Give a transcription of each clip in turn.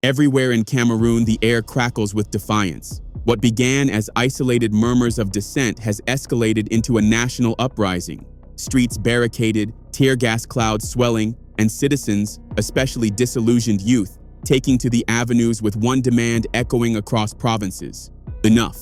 Everywhere in Cameroon, the air crackles with defiance. What began as isolated murmurs of dissent has escalated into a national uprising. Streets barricaded, tear gas clouds swelling, and citizens, especially disillusioned youth, taking to the avenues with one demand echoing across provinces: enough.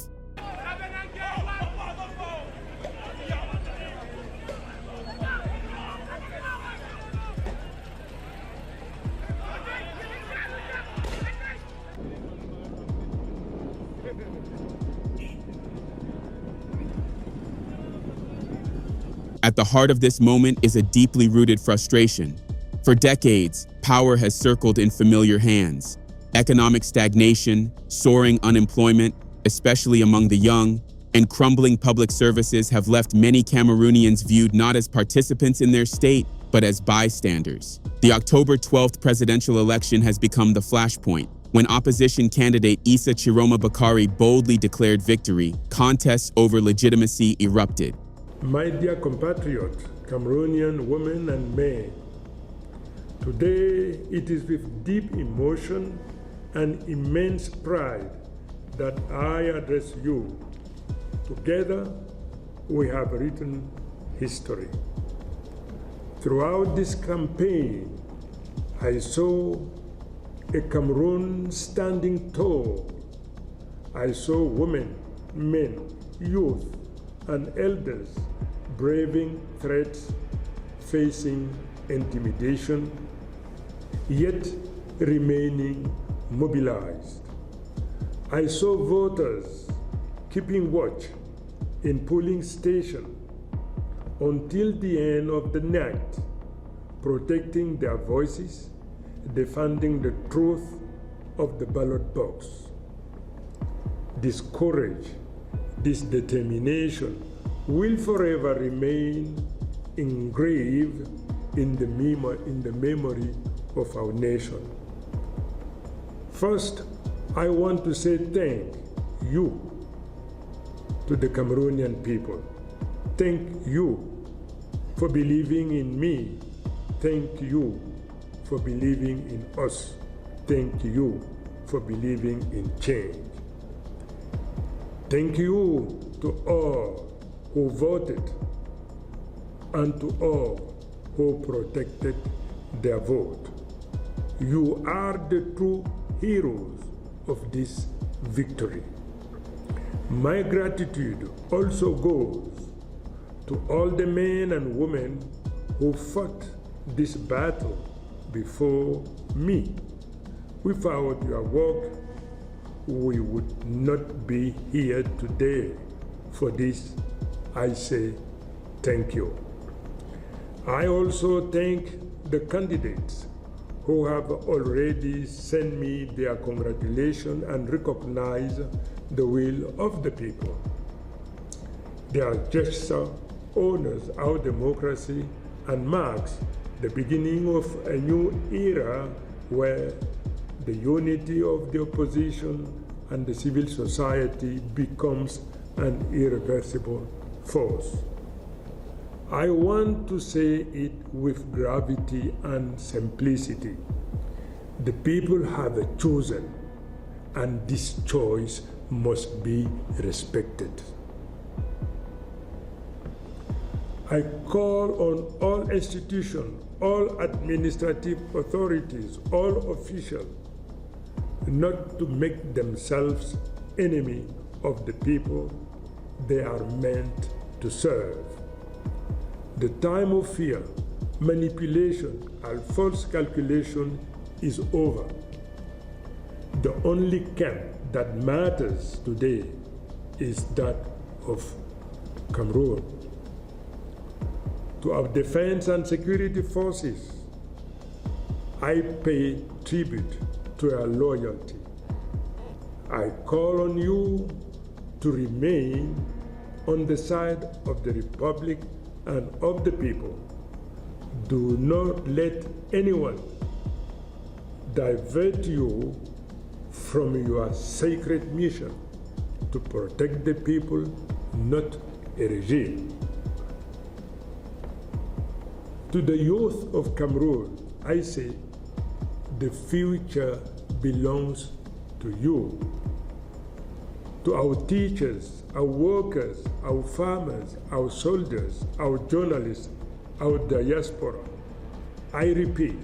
At the heart of this moment is a deeply rooted frustration. For decades, power has circled in familiar hands. Economic stagnation, soaring unemployment, especially among the young, and crumbling public services have left many Cameroonians viewed not as participants in their state, but as bystanders. The October 12th presidential election has become the flashpoint. When opposition candidate Issa Chiroma Bakari boldly declared victory, contests over legitimacy erupted. My dear compatriots, Cameroonian women and men, today it is with deep emotion and immense pride that I address you. Together, we have written history. Throughout this campaign, I saw a Cameroon standing tall. I saw women, men, youth, and elders braving threats, facing intimidation, yet remaining mobilized. I saw voters keeping watch in polling stations until the end of the night, protecting their voices, defending the truth of the ballot box. This courage, this determination will forever remain engraved in the memory of our nation. First, I want to say thank you to the Cameroonian people. Thank you for believing in me. Thank you for believing in us. Thank you for believing in change. Thank you to all who voted and to all who protected their vote. You are the true heroes of this victory. My gratitude also goes to all the men and women who fought this battle before me. Without your work, we would not be here today. For this, I say thank you. I also thank the candidates who have already sent me their congratulations and recognize the will of the people. Their gesture honors our democracy and marks the beginning of a new era where the unity of the opposition and the civil society becomes an irreversible force. I want to say it with gravity and simplicity. The people have chosen, and this choice must be respected. I call on all institutions, all administrative authorities, all officials, not to make themselves enemy of the people they are meant to serve. The time of fear, manipulation, and false calculation is over. The only camp that matters today is that of Cameroon. To our defense and security forces, I pay tribute to your loyalty. I call on you to remain on the side of the Republic and of the people. Do not let anyone divert you from your sacred mission to protect the people, not a regime. To the youth of Cameroon, I say, the future belongs to you. To our teachers, our workers, our farmers, our soldiers, our journalists, our diaspora, I repeat,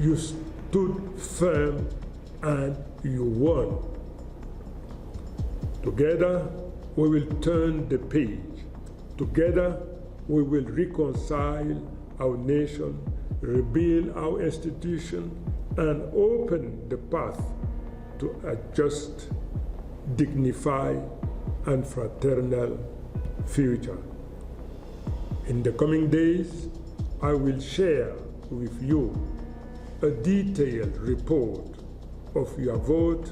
you stood firm and you won. Together, we will turn the page. Together, we will reconcile our nation, rebuild our institution, and open the path to a just, dignified, and fraternal future. In the coming days, I will share with you a detailed report of your vote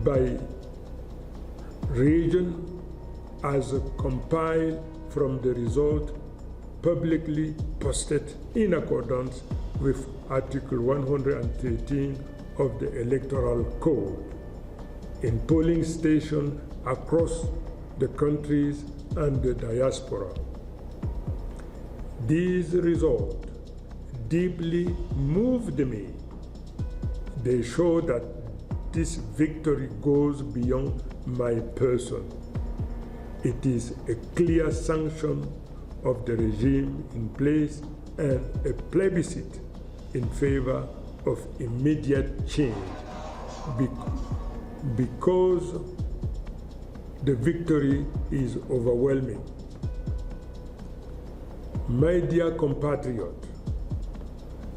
by region as compiled from the result publicly posted in accordance with Article 113 of the Electoral Code in polling stations across the countries and the diaspora. These results deeply moved me. They show that this victory goes beyond my person. It is a clear sanction of the regime in place and a plebiscite in favor of immediate change because the victory is overwhelming. My dear compatriot,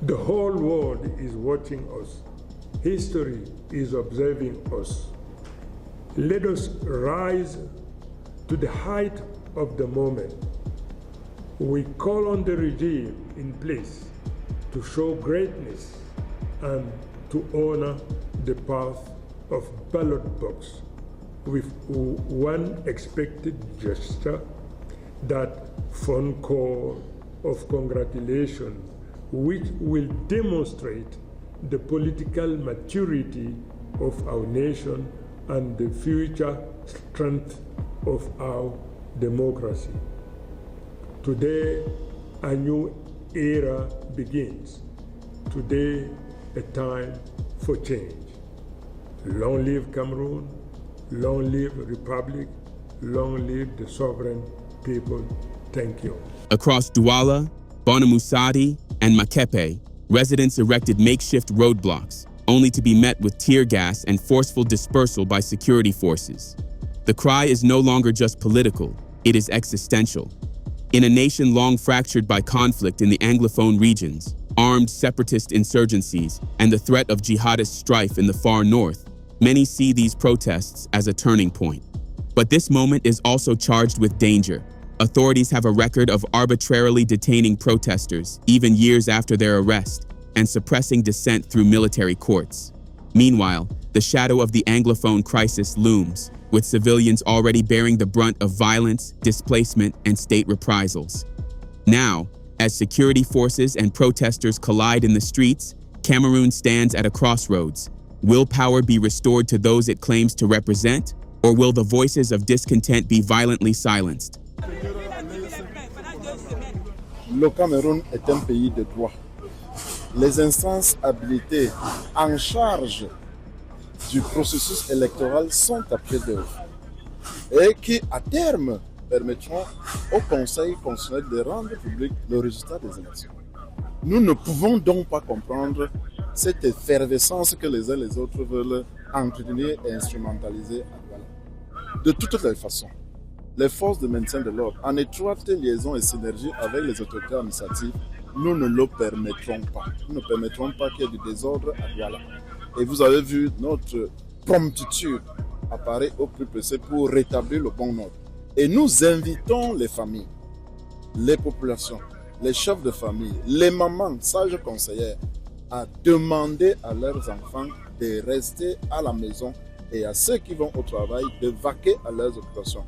the whole world is watching us. History is observing us. Let us rise to the height of the moment. We call on the regime in place to show greatness and to honor the path of ballot box with one expected gesture, that phone call of congratulation, which will demonstrate the political maturity of our nation and the future strength of our democracy. Today, a new era begins. Today, a time for change. Long live Cameroon, long live Republic, long live the sovereign people. Thank you. Across Douala, Bonamusadi, and Makepe, residents erected makeshift roadblocks, only to be met with tear gas and forceful dispersal by security forces. The cry is no longer just political, it is existential. In a nation long fractured by conflict in the Anglophone regions, armed separatist insurgencies, and the threat of jihadist strife in the far north, many see these protests as a turning point. But this moment is also charged with danger. Authorities have a record of arbitrarily detaining protesters, even years after their arrest, and suppressing dissent through military courts. Meanwhile, the shadow of the Anglophone crisis looms, with civilians already bearing the brunt of violence, displacement, and state reprisals. Now, as security forces and protesters collide in the streets, Cameroon stands at a crossroads. Will power be restored to those it claims to represent, or will the voices of discontent be violently silenced? Le Cameroun est un pays de droit. Les instances habilitées en charge du processus électoral sont à pied d'œuvre et qui, à terme, permettront au Conseil constitutionnel de rendre public le résultat des élections. Nous ne pouvons donc pas comprendre cette effervescence que les uns et les autres veulent entretenir et instrumentaliser. De toutes les façons, les forces de maintien de l'ordre, en étroite liaison et synergie avec les autorités administratives, nous ne le permettrons pas. Nous ne permettrons pas qu'il y ait du désordre à Douala. Et vous avez vu notre promptitude apparaître au plus pressé pour rétablir le bon ordre. Et nous invitons les familles, les populations, les chefs de famille, les mamans, sages conseillères, à demander à leurs enfants de rester à la maison et à ceux qui vont au travail de vaquer à leurs occupations.